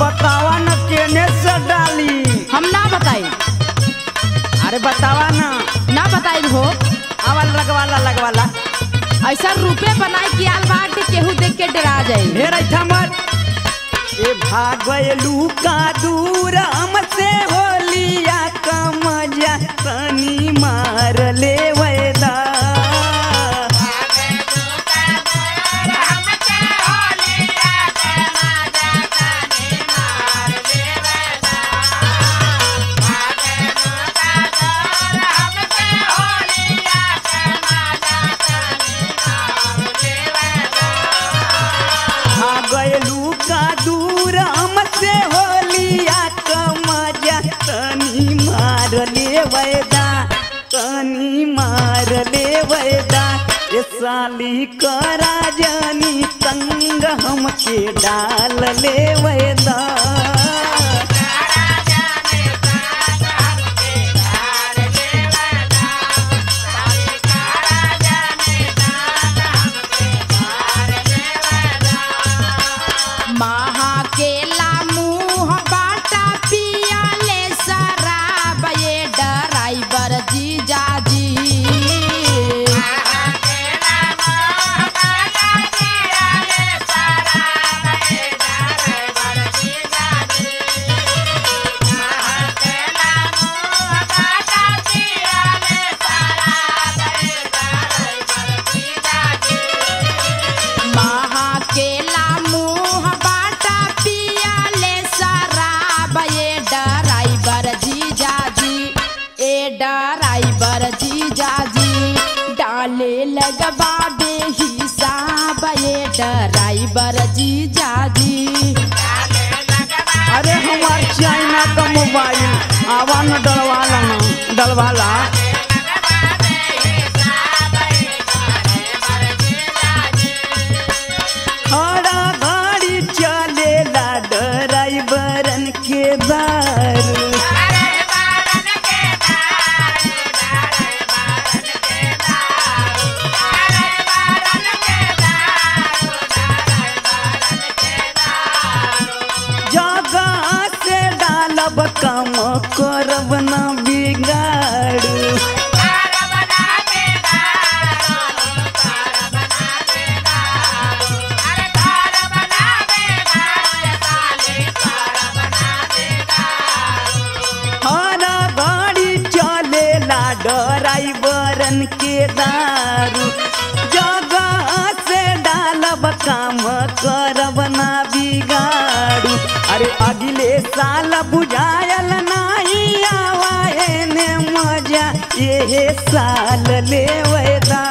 बतावा न केने से डाली। हम ना बताई। अरे बतावा ना। ना बताई हो। आवल लगवाला लगवाला। ऐसा रूपे बनाई कि आल बाट केहू देख के डरा जाए। ढेर ऐठा मत। ए भागलू का दूर हमसे होलिया का मजा तनी मार ले वैदा। भागलू का दूर हमसे होलिया का मजा तनी मार ले वैदा, तनी मार ले वैदा। ये साली करा जानी तंग हमके डाल ले वैदा। महाकेला मुँह बाटा पिया ले शराब ये ड्राइवर जीजा जी। महाकेला मुँह बाटा पिया ले शराब ये ड्राइवर जीजा जी। ए ड्राइवर जीजा जी डाले लगवा दे हिसाब ये ड्राइवर जीजा जी। अरे हमार चाइना का मोबाइल आवा न डलवाला न डलवाला। खड़ा गाड़ी चलेला ड्राइवरन के दारू। जगह से डालब कम करब न बिगाड़ू। हरा गाड़ी चलेला ड्राइवरन के दारू। जगह से डालब काम करब ना बिगाड़ू। अरे अगले साल बुझायल नहीं आवा एने मजा ये साल ले वैदा।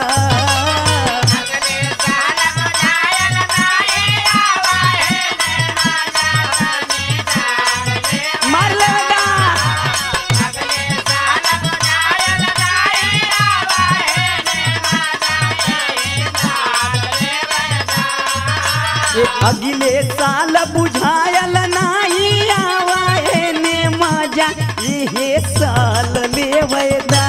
मार ले वैदा। अगले साल बुझायल नहीं आवा एने मजा ये साल ले वैदा,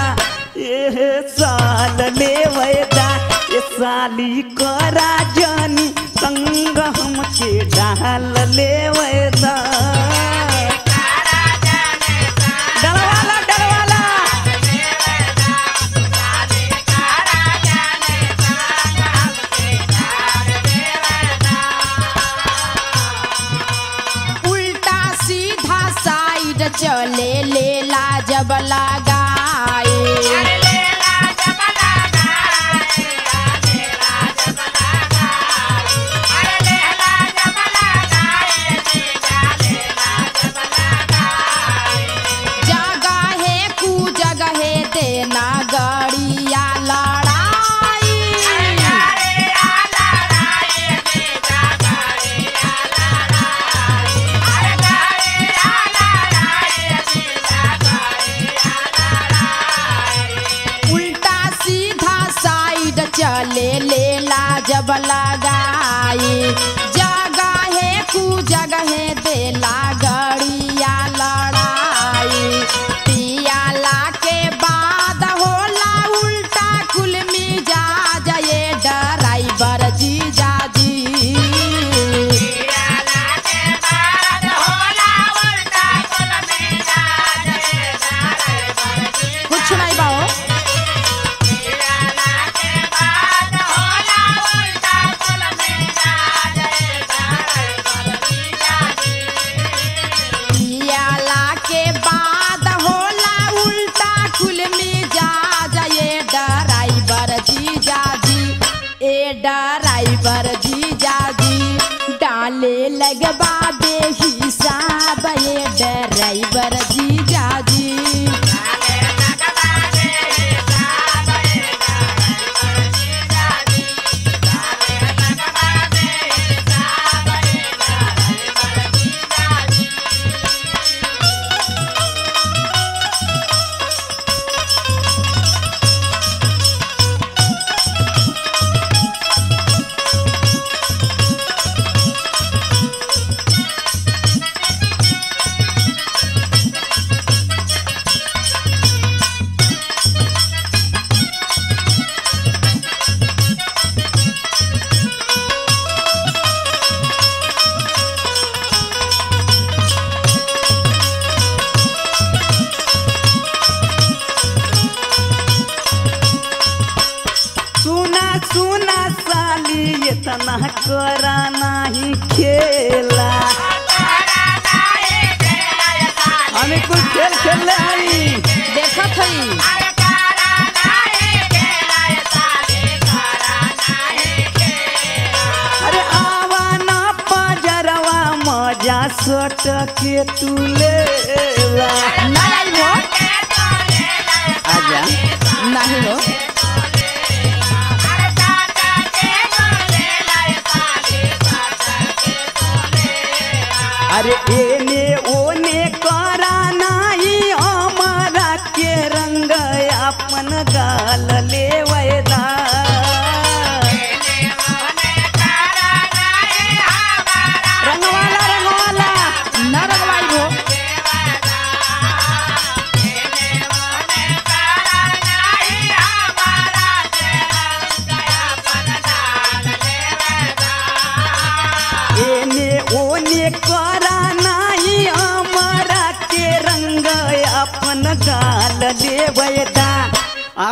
ये साल ले वैदा। ये साली करा जानी संग हमके डाल ले वैदा। डलवाला डलवाला। उल्टा सीधा साइड चले लेला जब लगाए। जगहे कु जगहे देना गड़िया लड़ाई। उल्टा सीधा साइड चले लेला जब लगाई। जगहे कु जगहे देला गड़िया लड़ाई। पियाला के बाद होला उल्टा कुल मिजाज ये ड्राइवर जीजा जी। पियाला के बाद लगवा बेहिसाब ये ड्राइवर जीजाजी। सुना साली इतना करा नहीं खेला। हमें कुछ खेल खेल हई देखत हई अरे आवा ना पजरवा मजा सट के तू लेला। नहीं आई हो आजा नहीं हो अरे एने ओने करा नाही हमारा के रंग अपन गाल लेवैदा। रंगवाला रंगवाला न रंगवाई हो एने ओने करा नाही हमारा के रंग अपन गाल लेवैदा।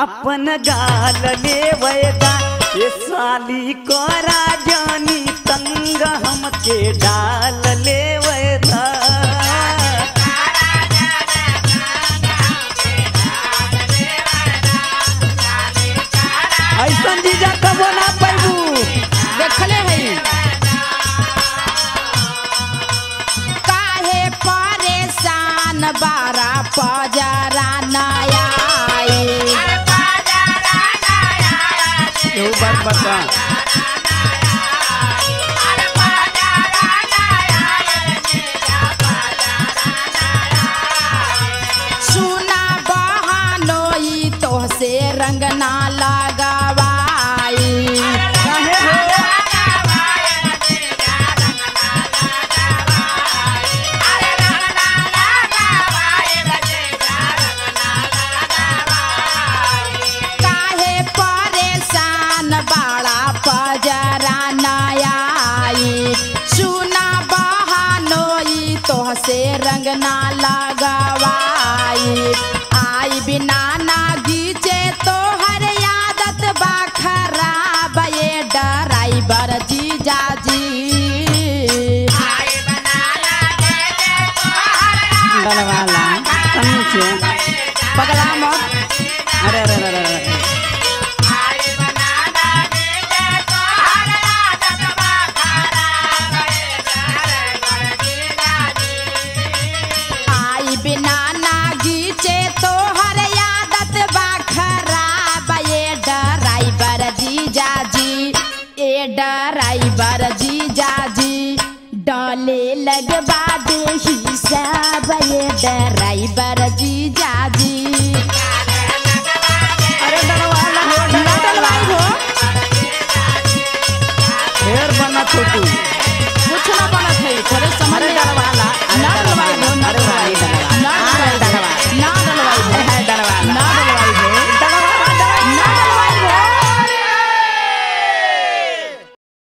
अपन गाल लेवैदा ये साली करा जानी तंग हमके डाल लेवैदा। ऐसन जीजा कबो ना पैबू। देखले हई काहे परेशान बारा पजरा नया एहू बात बता सुना बहानोई तोहसे रंग ना लगवाई। काहे हो काहे परेशान बाड़ा पजरा नया सुना बहानोई तोहसे रंग ना लगवाई। आई बिना ना गीचे तोहर आदत बा खराब ये ड्राइवर जीजाजी। डलवाला तनी से पगला मत अरे अरे अरे अरे आई बिना ना गीचे तोहर आदत बा खराब ये ड्राइवर जीजाजी। ए ड्राइवर